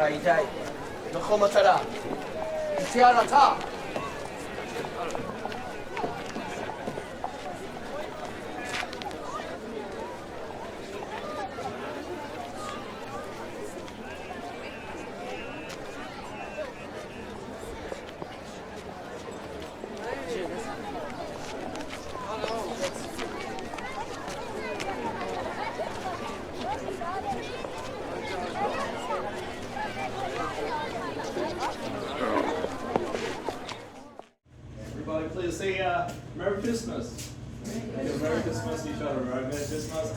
איתי, נכון מטרה. תצא על התא. Everybody please say Merry Christmas. Merry Christmas each other. Merry Christmas.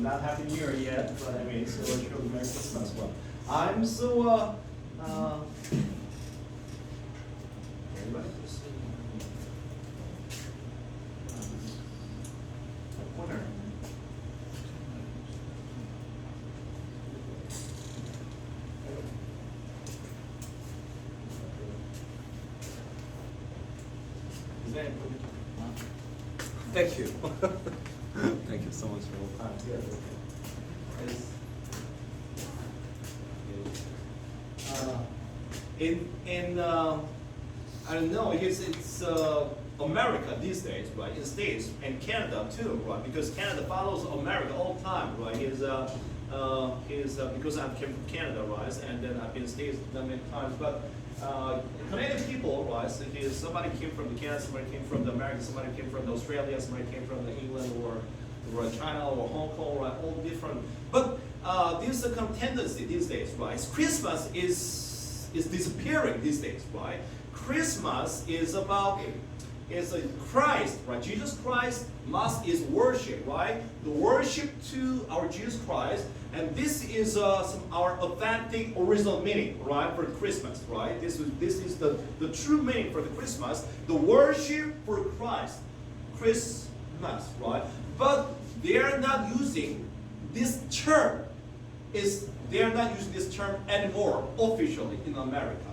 Not Happy New Year yet, but I mean, still a true Merry Christmas one. I'm so everybody just winner. Thank you. Thank you so much for your time. In I don't know. It's America these days, right? In States and Canada too, right? Because Canada follows America all the time, right? Because I came from Canada, right? And then I've been in States many times, but. Canadian people, right? So somebody came from the Canada, somebody came from the America, somebody came from Australia, somebody came from the England or China or Hong Kong, right? All different. But there's a kind of tendency these days, right? Christmas is disappearing these days, right? Christmas is about Christ, right? Jesus Christ is worship, right? The worship to our Jesus Christ. And this is our authentic original meaning, right, for Christmas, right? This is the true meaning for the Christmas, the worship for Christ, Christmas, right? But they are not using this term. They are not using this term anymore officially in America.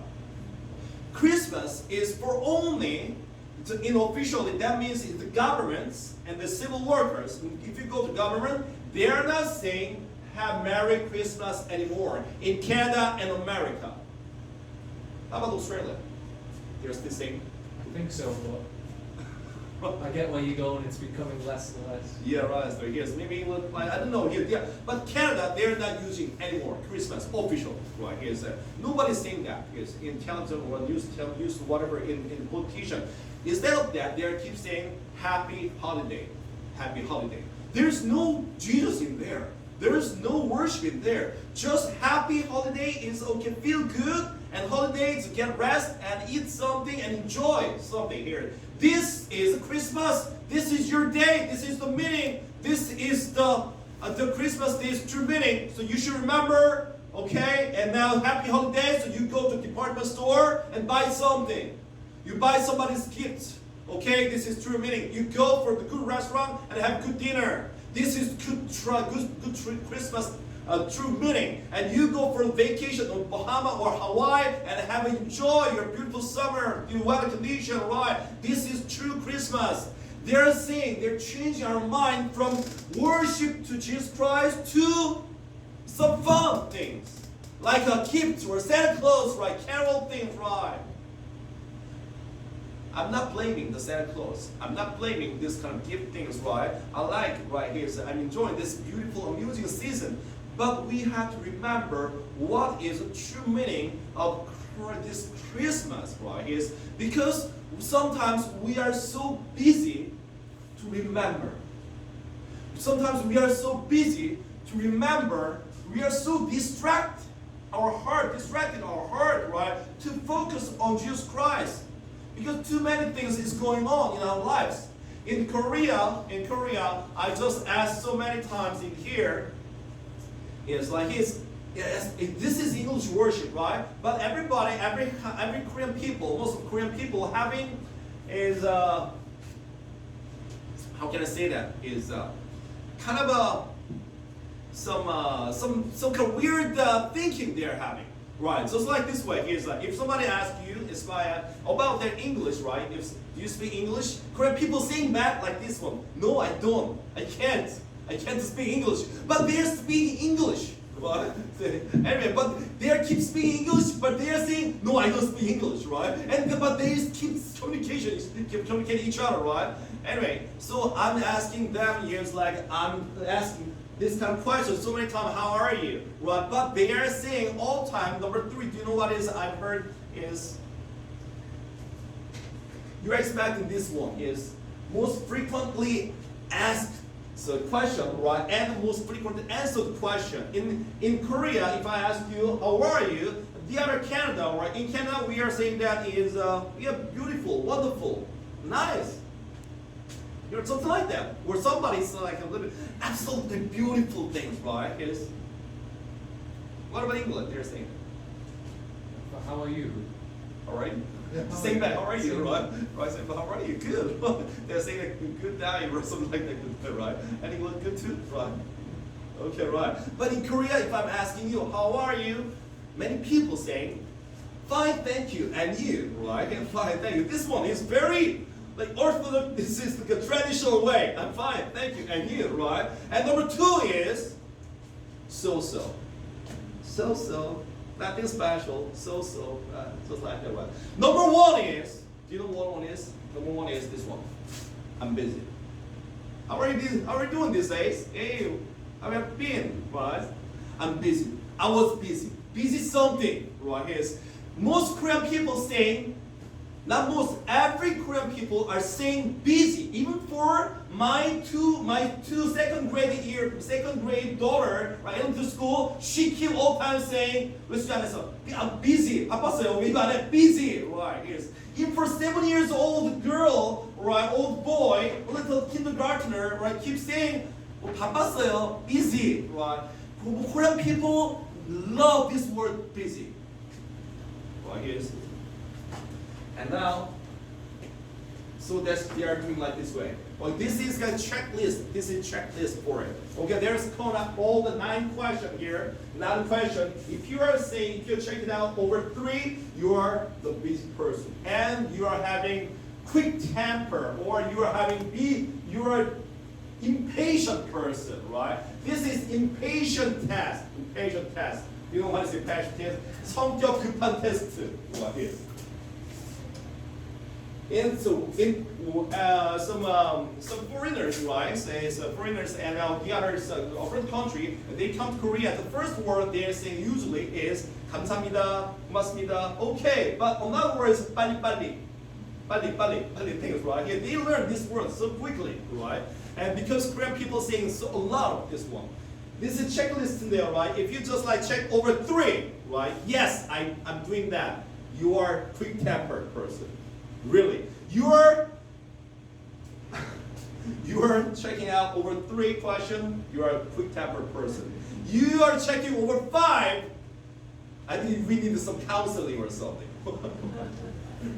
Christmas is for only unofficially. That means the governments and the civil workers. If you go to government, they are not saying have Merry Christmas anymore in Canada and America. How about Australia? They're still saying? I think so, but I get where you're going. It's becoming less and less. Yeah, right. So yes, maybe England, I don't know. Yeah, but Canada, they're not using anymore Christmas official, right? Yes, nobody's saying that. Yes, in television or news, whatever in politician. Instead of that, they keep saying Happy Holiday, Happy Holiday. There's no Jesus in there. There's no worship in there. Just happy holiday is okay, feel good, and holiday to get rest and eat something and enjoy something here. This is Christmas. This is your day. This is the meaning. This is the Christmas day's true meaning. So you should remember, okay? And now happy holiday. So you go to department store and buy something. You buy somebody's gift. Okay, this is true meaning. You go for the good restaurant and have good dinner. This is good Christmas true meaning. And you go for a vacation on Bahama or Hawaii and enjoy your beautiful summer, your weather condition, right? This is true Christmas. They're saying, they're changing our mind from worship to Jesus Christ to some fun things. Like a gift or Santa Claus, right? Carol things, right? I'm not blaming the Santa Claus. I'm not blaming this kind of gift things, right? I like right here. So I'm enjoying this beautiful, amusing season. But we have to remember what is the true meaning of this Christmas, right? Is because sometimes we are so busy to remember. Sometimes we are so busy to remember. We are so distracted our heart, right? To focus on Jesus Christ. Because too many things is going on in our lives. In Korea, I just asked so many times in here, it's like this is English worship, right? But every Korean people, most of Korean people having is how can I say that? Is kind of some kind of weird thinking they're having. Right, just like this way. Here's like, if somebody asks you about their English, right? If do you speak English? Korean people saying that like this one. No, I don't. I can't speak English. But they're speaking English, right? Anyway, but they keep speaking English, but they are saying, no, I don't speak English, right? But they keep communicating each other, right? Anyway, so I'm asking them, I'm asking this kind of question so many times, how are you? Right? But they are saying all the time, number 3, do you know what is I've heard is, you're expecting this one is most frequently asked question, right? And the most frequently answered question. In Korea, if I ask you, how are you? The other Canada, right? In Canada, we are saying that is, yeah, beautiful, wonderful, nice. You know, something like that. Where somebody's like a little bit absolutely beautiful things, right? Is what about England? They're saying, How are you? all right. Same back, how are you, right? Right, say, how are you? Good. They're saying like, good day or something like that, right? And England, good too, right? Okay, right. But in Korea, if I'm asking you, how are you? Many people saying, fine, thank you, and you, right? And fine, thank you. This one is very like orthodox. This is like a traditional way. I'm fine, thank you, and you, right? And number 2 is so-so. So-so. Nothing special, so-so, just like that one. Number 1 is, do you know what one is? Number 1 is this one. I'm busy. How are you doing these days? Hey, how have you been, right? I'm busy. I was busy. Busy something, right? Yes. Most Korean people saying, not most, every Korean people are saying busy. Even for my two second grade daughter, right, into school, she keep all time saying, I'm busy. 바빴어요. 이거 안 해. Busy, right? Yes. Even for 7 years old girl, right, old boy, little kindergartner, right, keep saying, 바빴어요. Busy, right? Korean people love this word busy. Right? Yes. And now, so they are doing like this way. Well, this is a checklist. This is checklist for it. Okay, there's all the 9 questions here. 9 question. If you check it out over 3, you are the busy person, and you are having quick temper, or you are impatient person, right? This is impatient test. Impatient test. You know what is impatient test? 성격 급한 테스트. What is? Some foreigners, right? Say foreigners and the others, different country, they come to Korea. The first word they say usually is 감사합니다, 고맙습니다, okay. But another word is 빨리 things, right? Yeah, they learn this word so quickly, right? And because Korean people saying a lot of this one. This is checklist in there, right? If you just check over 3, right? Yes, I'm doing that. You are quick-tempered person. Really. You are checking out over 3 questions. You are a quick-tempered person. You are checking over 5. I think we need some counseling or something.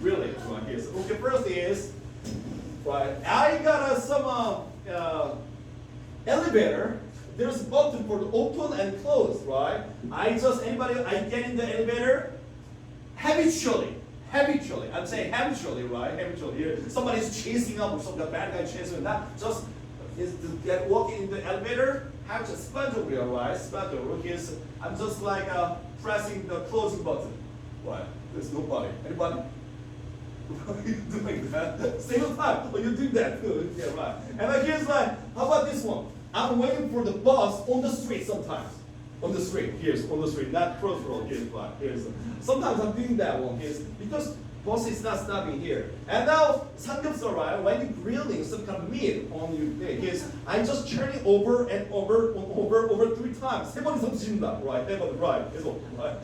Really. Right here. So, okay, first is, right, I got some elevator. There's a button for the open and close, right? I get in the elevator habitually. I'm saying habitually, right? Habitually. Somebody's chasing up or some bad guy chasing, not just walking in the elevator. Have to spontaneously, right? Spontaneously. I'm just pressing the closing button. Why? There's nobody. Anybody? You doing that? Same time. Oh, you do that too. Yeah, right. And here's how about this one? I'm waiting for the bus on the street sometimes. On the street, on the street, not crossroad. Here's. Sometimes I'm doing that one. Because bus is not stopping here. And now 삼겹살, right? When you're grilling some kind of meat on your thing, I just turn it over and over 3 times. 3번 이상 드신다, right? 3번, right? 계속, right?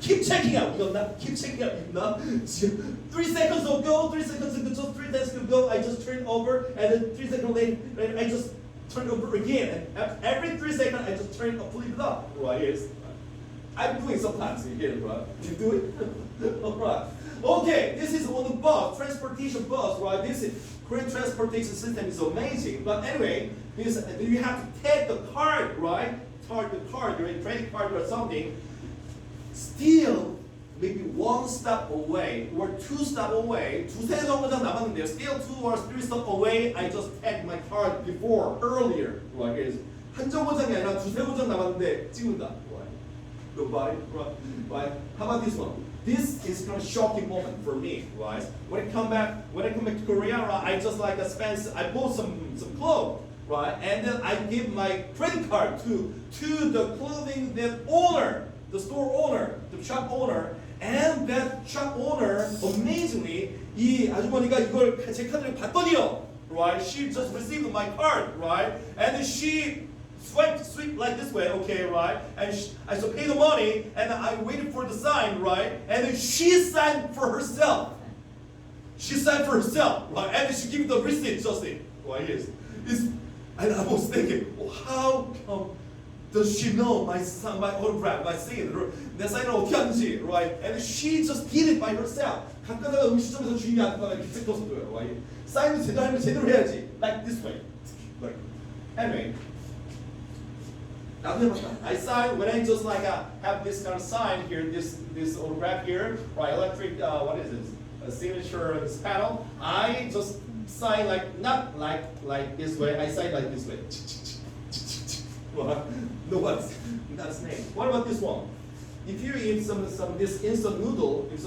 Keep checking out. Keep checking out. 3 seconds ago, just 3 seconds ago, I just turn over, and then 3 seconds later, I just turn over again. And every 3 seconds, I just turn it up. Right? Yes. I'm doing sometimes here, right? You do it? All right. Okay, this is on the bus, transportation bus, right? This is Korean transportation system is amazing. But anyway, you have to take the card, right? The card, your credit card or something. Still, maybe 1 stop away or 2 stop away. 2세 정거장 남았는데요. Still 2 or 3 stop away. I just tagged my card earlier, right? 한 정거장이 아니라 두세 번장 남았는데 찍는다. Right? Nobody, right? How about this one? This is kind of shocking moment for me, right? When I come back to Korea, right, I just like I bought some clothes, right? And then I give my credit card to the clothing that owner, the store owner, the shop owner, and that shop owner amazingly 이 아주머니가 이걸 제 카드를 받더니요, right? She just received my card, right? And then she swipe like this way, okay, right? And I should pay the money, and I waited for the sign, right? And then she signed for herself. She signed for herself, right? And then she gave me the receipt, just right? Yes. And I was thinking, well, how come does she know my autograph, my signature? 내 사인을 어떻게 하는지, right? And she just did it by herself. 가끔가다 음식점에서 주인이 안 나가 이렇게 찍어서 줘요, right? 사인을 제대로 하면 제대로 해야지, like this way, like. Anyway. I sign when I just like have this kind of sign here, this autograph here, right? Electric, what is this? A signature this panel. I just sign like not like this way. I sign like this way. No, that's name. What about this one? If you eat some this instant noodle, it's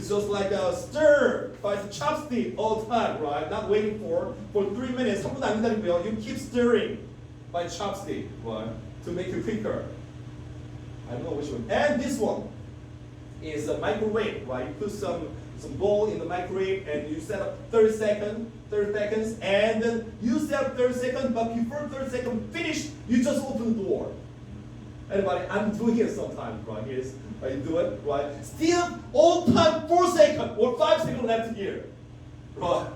just like a stir by the chopstick all the time, right? Not waiting for 3 minutes. 3분 안 기다리고요. You keep stirring by chopstick, right? To make it quicker. I don't know which one. And this one is a microwave, right? You put some bowl in the microwave and you set up 30 seconds, and then you set up 30 seconds, but before 30 seconds finish, you just open the door. Anybody? I'm doing it sometimes, right? Yes, right, you do it, right? Still, all time 4 seconds or 5 seconds left here, right?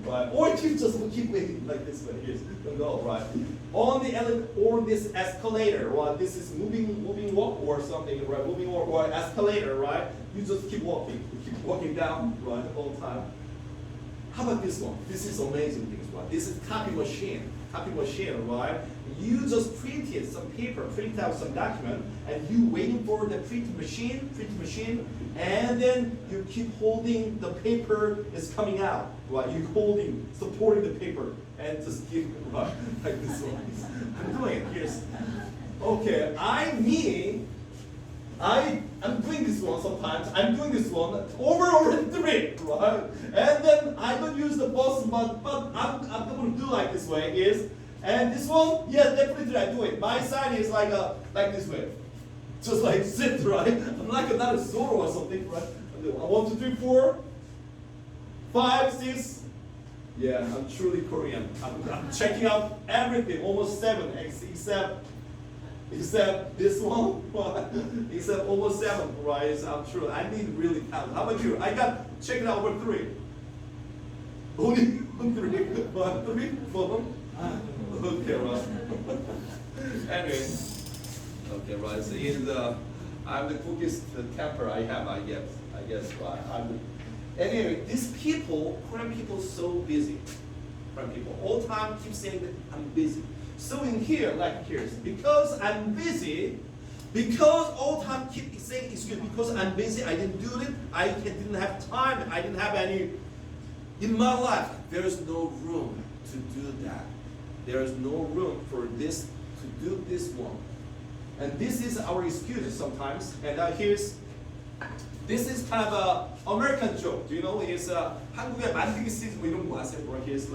Right? Or you just keep waiting like this way. Yes, no, right? On the or this escalator, right? This is moving walk or something, right? Moving or escalator, right? You just keep walking down, right? All the time. How about this one? This is amazing things, right? This is copy machine, right? You just printed some paper, print out some document, and you waiting for the print machine, and then you keep holding the paper is coming out, right? You supporting the paper, and just give right, like this one. I'm doing it. Here's, okay. I'm doing this one sometimes. I'm doing this one over and 3, right? And then I don't use the button, but I'm going to do like this way. Is and this one, yes, definitely I do it. My sign is like this way, just like sit, right? I'm like not a Zoro or something, right? 1, 2, 3, 4, 5, 6. Yeah, I'm truly Korean. I'm checking out everything, almost 7, except this one, except almost 7, right? I'm true. I need really count. How about you? I got check it out over 3. Only 3, 1, 3, 4. Okay, right. Anyway, okay, right. So I'm the quickest temper I have, I guess, right. Anyway, these people, Korean people, so busy. Korean people all the time keep saying that I'm busy. So in here, like here, because I'm busy, because all the time keep saying excuse, because I'm busy, I didn't do it, I didn't have time, I didn't have any. In my life, there is no room to do that. There is no room for this to do this one. And this is our excuse sometimes. And this is kind of a American joke. Do you know? It's 한국의 만들기 시리즈 뭐 이런 거 아세요? Or he's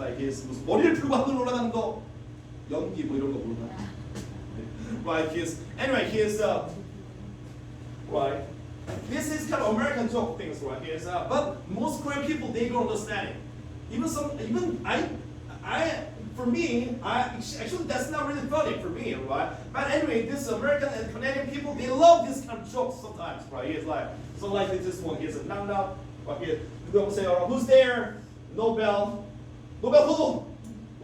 무슨 머리를 풀고 하늘 올라가는 거, 연기 뭐 이런 거 몰라. Right? Anyway, right. This is kind of American joke things, right? But most Korean people they don't understand it. For me, actually that's not really funny for me, right? But anyway, this American and Canadian people, they love this kind of jokes sometimes, right? It's like, so like this one, here's a knock knock, right here. 누가 보세요? Who's there? No bell. No bell who?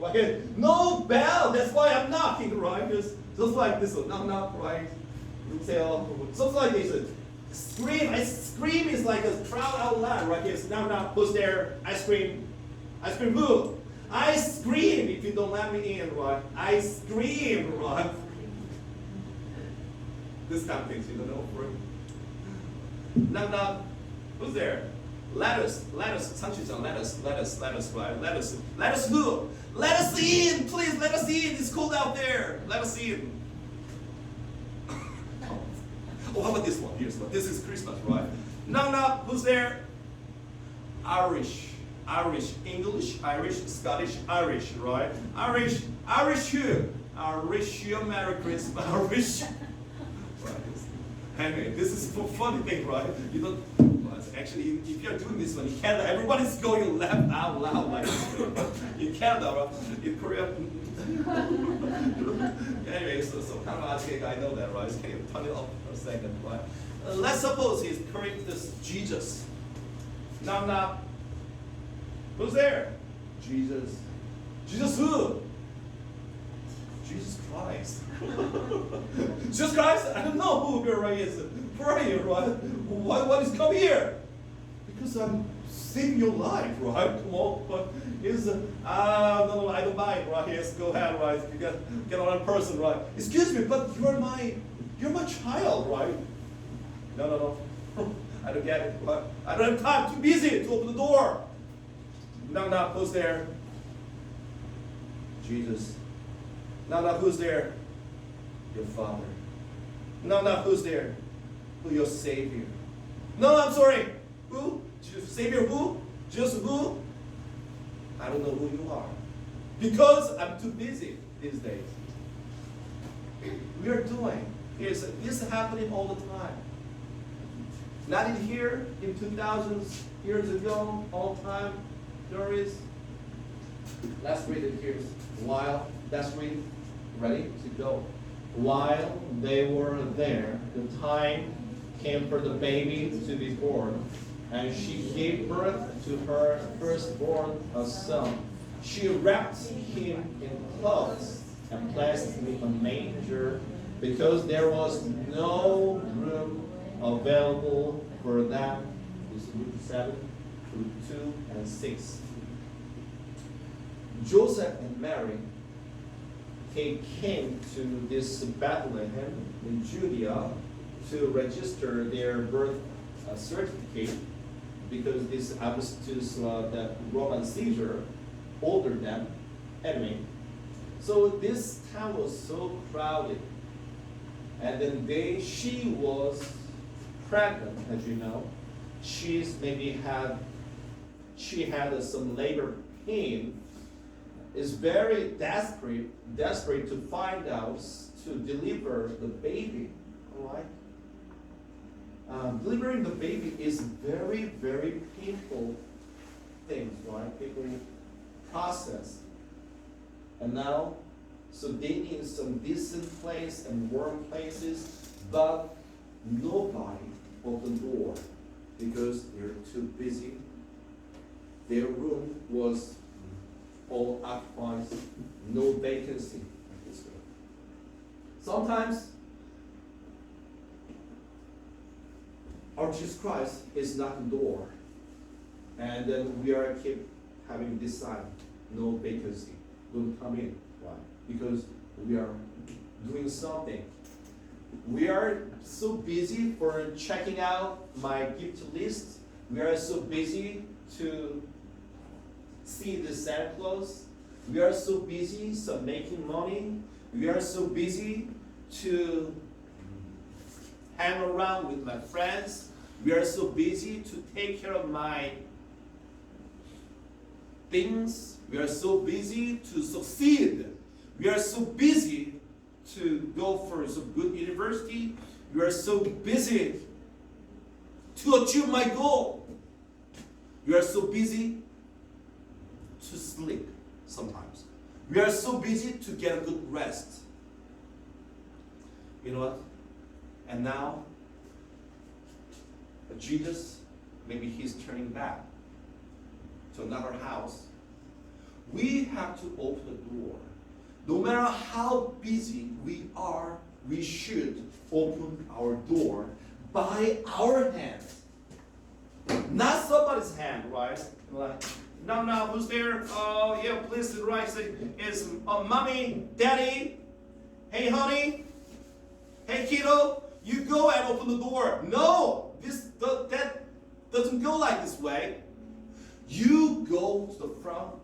Right here. No bell. That's why I'm knocking, right? Just like this one, knock knock, right? 누구세요? Something like this. Scream. I scream is like a crowd out loud, right? Here. Knock knock. Who's there? I scream. I scream who? I scream if you don't let me in, right? I scream, right? This kind of things you don't know for it. Knock knock. Who's there? Lettuce, sanchichang, lettuce, right? Lettuce who? Let us in, please, let us in. It's cold out there. Let us in. Oh, how about this one? Here's one. This is Christmas, right? Knock, knock. Who's there? Irish, English, Irish, Scottish, Irish, right? Irish who? Irish you, Merry Christmas, Irish. Right. Anyway, this is a funny thing, right? You don't. Well, actually, if you're doing this one in Canada, everybody's going to laugh out loud like this. In Canada, right? In Korea. Anyway, so kind of okay, I know that, right? Can you turn it off for a second, right? Let's suppose he's carrying this Jesus. Knock, knock. Who's there? Jesus. Jesus who? Jesus Christ. Jesus Christ? I don't know who here is. Where are you, right? Why is come here? Because I'm saving your life, right? Come on. But no, I don't mind, right? Yes, go ahead, right? You get on a person, right? Excuse me, but you're my child, right? No. I don't get it. Right? I don't have time. Too busy to open the door. Knock, knock. Who's there? Jesus. Knock, knock. Who's there? Your Father. Knock, knock. Who's there? Who? Your Savior. No, I'm sorry. Who? Savior who? Just who? I don't know who you are. Because I'm too busy these days. We are doing. This is happening all the time. Not in here, in 2,000 years ago, all time, there is. Let's read it here. Let's read. Ready to go. While they were there, the time came for the baby to be born, and she gave birth to her firstborn, a son. She wrapped him in clothes and placed him in a manger, because there was no room available for them. This is Luke 7, Luke 2, and 6. Joseph and Mary came to this Bethlehem in Judea to register their birth certificate, because this Augustus, the Roman Caesar, ordered them. Anyway, so this town was so crowded, and then she was pregnant, as you know. She had some labor pain. Is very desperate to find out to deliver the baby. All right. Delivering the baby is very, very painful thing, right? People process. And now, so they need some decent place and warm places, but nobody opened the door because they're too busy. Their room was all occupied, no vacancy. Sometimes our Jesus Christ is knocking the door, and then we are keep having this sign, no vacancy, don't come in. Why? Because we are doing something. We are so busy for checking out my gift list. We are so busy to see the Santa Claus. We are so busy making money. We are so busy to hang around with my friends. We are so busy to take care of my things. We are so busy to succeed. We are so busy to go for some good university. We are so busy to achieve my goal. We are so busy to sleep sometimes. We are so busy to get a good rest. You know what? And now, Jesus, maybe he's turning back to another house. We have to open the door. No matter how busy we are, we should open our door by our hands. Not somebody's hand, right? Like, no, who's there? Oh, yeah, please, right. Is mommy, daddy? Hey, honey? Hey, kiddo? You go and open the door. No, that doesn't go like this way. You go to the front.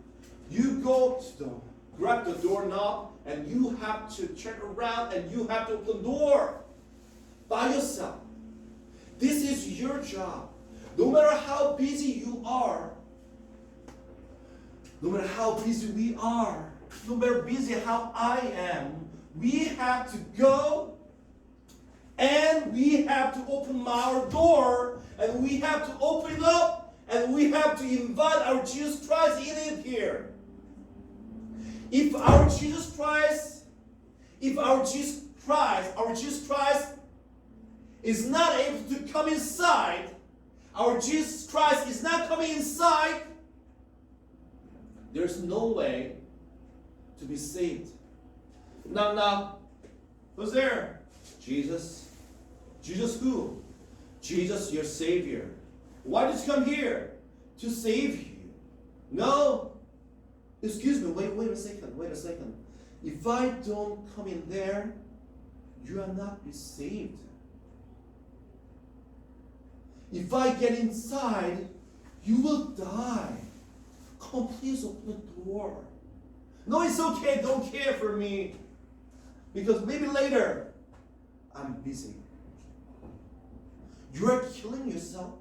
You go to the grab the doorknob and you have to turn around and you have to open the door by yourself. This is your job. No matter how busy you are, no matter how busy we are, no matter busy how I am, we have to go and we have to open our door and we have to open it up and we have to invite our Jesus Christ in it here. If our Jesus Christ is not able to come inside, our Jesus Christ is not coming inside, there's no way to be saved. Knock, knock. Who's there? Jesus. Jesus who? Jesus, your Savior. Why did you come here? To save you. No. Excuse me, wait a second. If I don't come in there, you are not be saved. If I get inside, you will die. Come, please open the door. No, it's okay. Don't care for me. Because maybe later, I'm busy. You are killing yourself.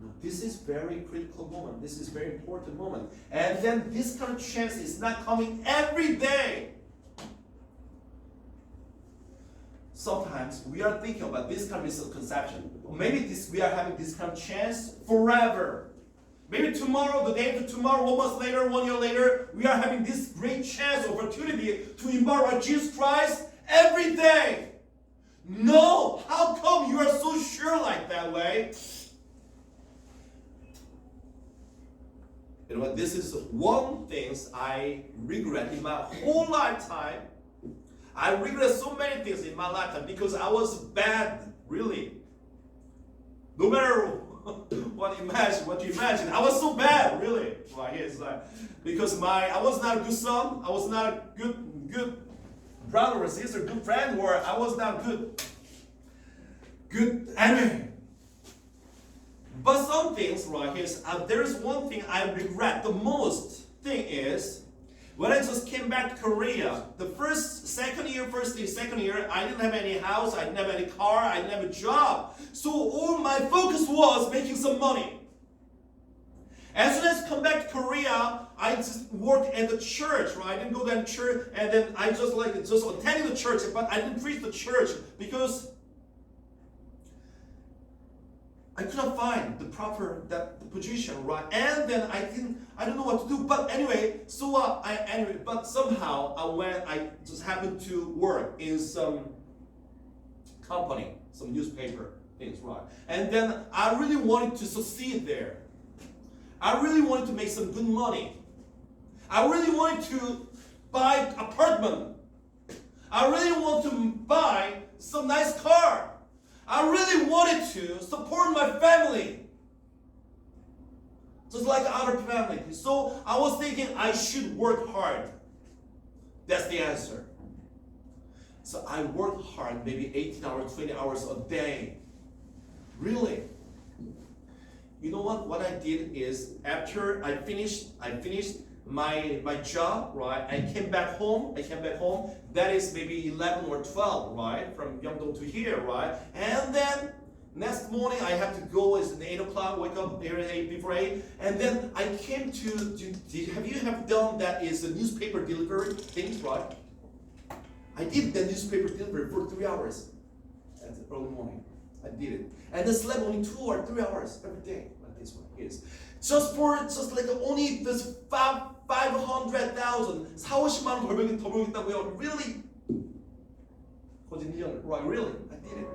No, this is very critical moment. This is very important moment. And then this kind of chance is not coming every day. Sometimes we are thinking about this kind of misconception. Maybe we are having this kind of chance forever. Maybe tomorrow, the day after tomorrow, 1 month later, 1 year later, we are having this great chance, opportunity to embark on Jesus Christ every day. No! How come you are so sure like that way? You know what? This is one thing I regret in my whole lifetime. I regret so many things in my lifetime because I was bad, really. No matter what you imagine, I was so bad, really. Well, here's because I was not a good son, I was not a good brother or sister, good friend, or I was not good enemy. But some things, right, there is one thing I regret the most thing is, when I just came back to Korea, the second year, I didn't have any house, I didn't have any car, I didn't have a job. So all my focus was making some money. As soon as I come back to Korea, I just worked at the church, right? I didn't go to the church, and then I just attending the church, but I didn't preach the church because I could not find the proper position, right? And then I don't know what to do. But anyway, but somehow I just happened to work in some company, some newspaper things, right? And then I really wanted to succeed there. I really wanted to make some good money. I really wanted to buy an apartment. I really wanted to buy some nice car. I really wanted to support my family. Just like other families. So I was thinking I should work hard. That's the answer. So I worked hard, maybe 18 hours, 20 hours a day. Really. You know what? What I did is after I finished my job, right? I came back home. That is maybe 11 or 12, right? From Myeongdong to here, right? And then next morning I have to go. It's 8 o'clock. Wake up before 8. And then I came to. Have you done that? Is the newspaper delivery things, right? I did the newspaper delivery for 3 hours at the early morning. I did it, and then slept only 2 or 3 hours every day. Like this one is just like only this 500,000, 4,50만 원 더 벌겠다고요? Really? Right? Really? I did it.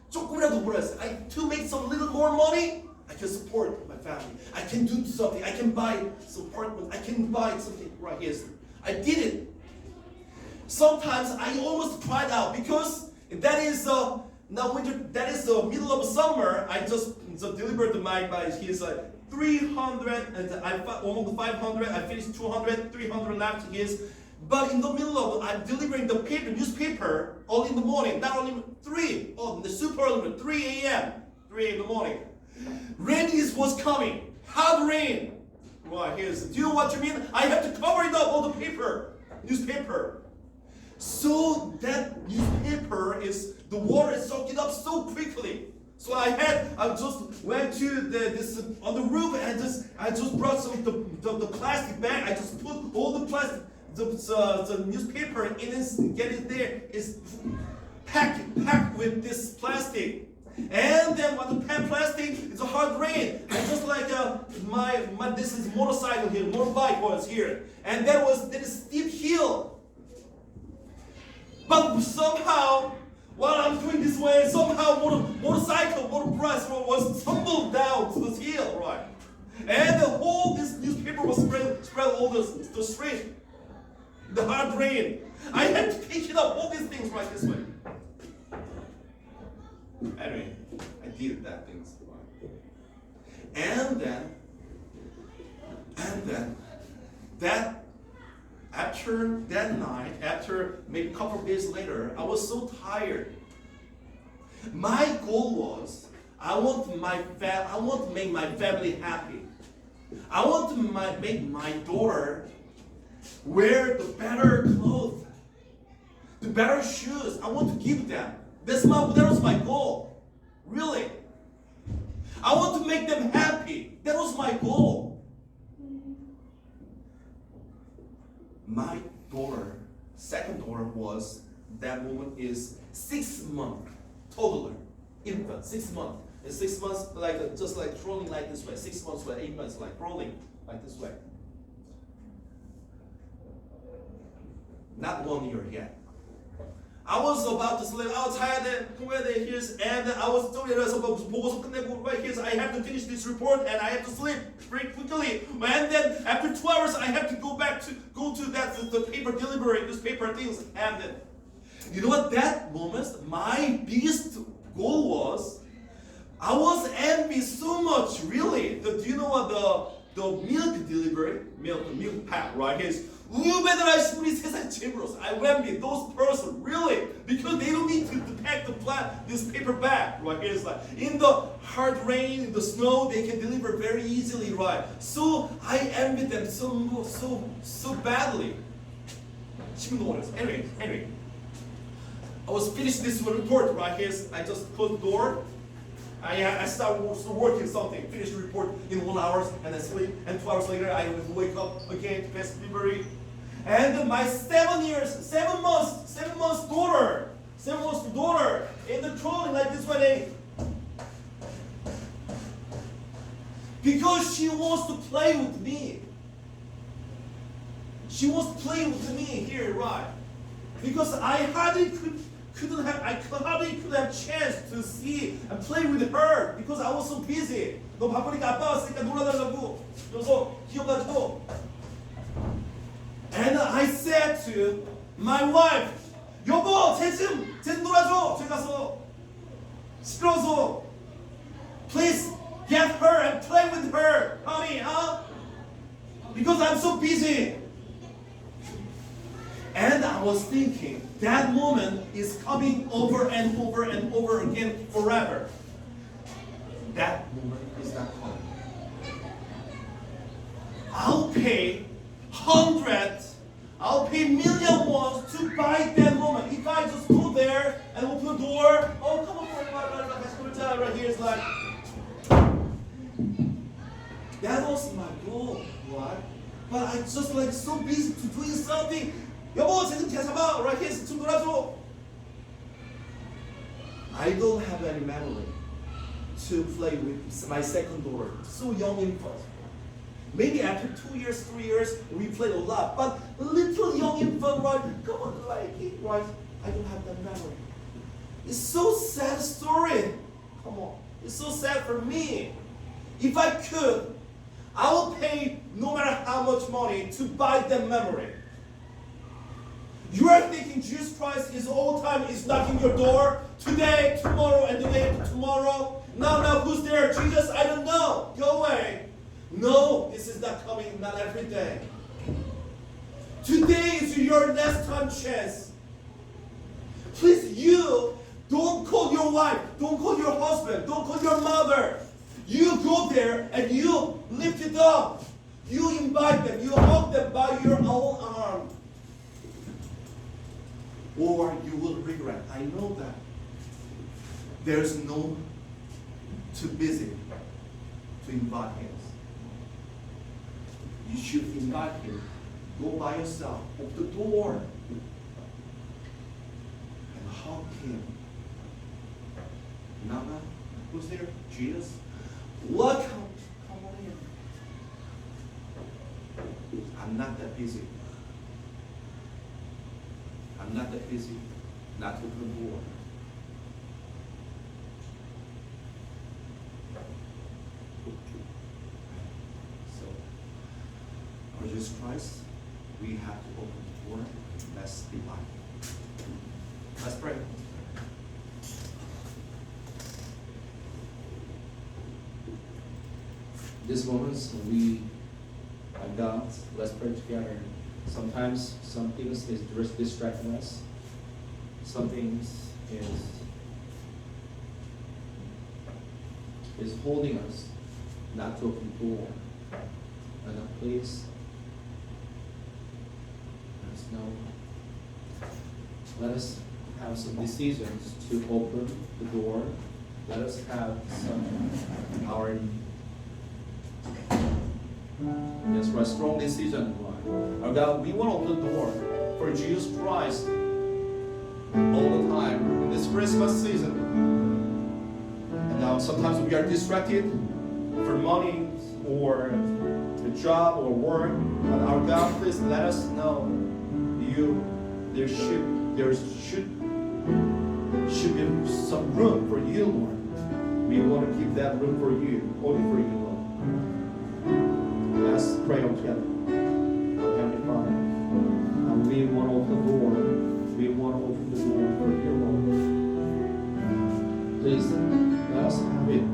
조금이라도 벌었어요. To make some little more money, I can support my family. I can do something. I can buy some apartment. I can buy something. Right? Yes, I did it. Sometimes I almost cried out because that is now winter. That is the middle of summer. I just delivered his 300 and I almost 500. I finished 200, 300 left his. But in the middle of I'm delivering the newspaper early in the morning. Not only 3, the super early, 3 a.m. 3 in the morning. Rain was coming. Hard rain. Right, do you know what you mean? I have to cover it up all the newspaper. So that newspaper the water is soaking up so quickly. So I just went to this on the roof and I just brought some the plastic bag. I just put all the plastic the newspaper in it, get it there. It's packed with this plastic. And then on the plastic, it's a hard rain. And just like my this is motorcycle here, motorbike was here, and there is steep hill. But somehow, while I'm doing this way, somehow motorcycle was tumbled down to this hill, right? And the whole this newspaper was spread all the street. The hard rain. I had to pick it up, all these things right this way. Anyway, I did that things. And then after that night, after maybe a couple of days later, I was so tired. My goal was I want to make my family happy. I want to make my daughter wear the better clothes, the better shoes. I want to give them. That was my goal. Really. I want to make them happy. That was my goal. My daughter, second daughter was, that woman is 6 months, toddler, infant, 6 months. And 6 months just like crawling like this way. 6 months or 8 months like crawling like this way. Not 1 year yet. I was about to sleep. I was tired and I was doing 보고서 끝내고 right here. I have to finish this report and I have to sleep very quickly. And then after 2 hours, I have to go to the paper delivery, newspaper things. And then, you know what? That moment, my biggest goal was, I was envious so much. Really, do you know what the milk delivery, milk pack, right? 우리 세상 제물로서. I envy those person really because they don't need to pack this paper bag, right? It's like in the hard rain, in the snow, they can deliver very easily, right? So I envy them so badly. Anyway, I was finished this report, right? I just closed the door. I started working something, finish the report in 1 hour, and then sleep. And 2 hours later, I would wake up again to pass delivery. And my 7 months daughter in the trolley like this way, because she wants to play with me. She wants to play with me here, right? Because I hardly could have chance to see and play with her because I was so busy. 너 바쁘니까 아빠 왔으니까 놀아달라고. 그래서 기억가지고. And I said to my wife, 여보, 쟤 놀아줘. 쟤 가서 시끄러워서. Please get her and play with her, honey, huh? Because I'm so busy. And I was thinking, that moment is coming over and over and over again forever. That moment is not coming. I'll pay 100, I'll pay million ones to buy that moment. If I just go there and open the door, oh, come on, right here, it's like, that was my goal, right? But I just like so busy to doing something. 여보, 쟤 잡아, right here, 좀 놀아줘. I don't have any memory to play with my second daughter, so young infant. Maybe after 2 years, 3 years, we played a lot, but little young infant, right? Come on, like it, right? I don't have that memory. It's so sad story. Come on, it's so sad for me. If I could, I will pay no matter how much money to buy that memory. You are thinking Jesus Christ is all time is knocking your door today, tomorrow, and the day after tomorrow. Now, who's there? Jesus, I don't know. Go away. No, this is not coming, not every day. Today is your last time chance. Please, you don't call your wife, don't call your husband, don't call your mother. You go there and you lift it up. You invite them, you hold them by your own arm. Or you will regret. I know that. There's no too busy to invite him. You should invite him. Go by yourself, open the door, and hug him. Nana, who's there? Jesus? Welcome. Come on in. I'm not that busy. I'm not that busy not to open the door. So, Lord Jesus Christ, we have to open the door. Let's be like. Let's pray. These moments we have God, let's pray together. Sometimes some things is distracting us. Some things is holding us not to open the door. And please let us know. Let us have some decisions to open the door. Let us have our yes, for a strong decision. Our God, we want to open the door for Jesus Christ all the time in this Christmas season. And now sometimes we are distracted for money or the job or work. But our God, please let us know there should be some room for you, Lord. We want to keep that room for you, only for you, Lord. Let's pray all together. Our Heavenly Father, we want to open the door. We want to open the door for you, Lord. Please let us have it.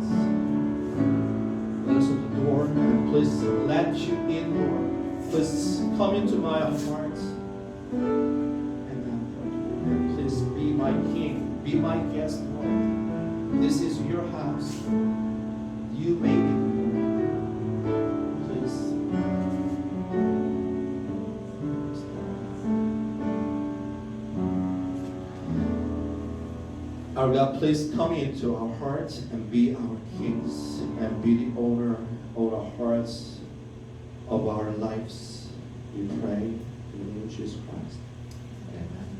Let us open the door, and please let you in, Lord. Please come into my heart, and please be my King, be my guest, Lord. This is your house. You made it. Our God, please come into our hearts and be our kings and be the owner of our hearts, of our lives. We pray in the name of Jesus Christ. Amen.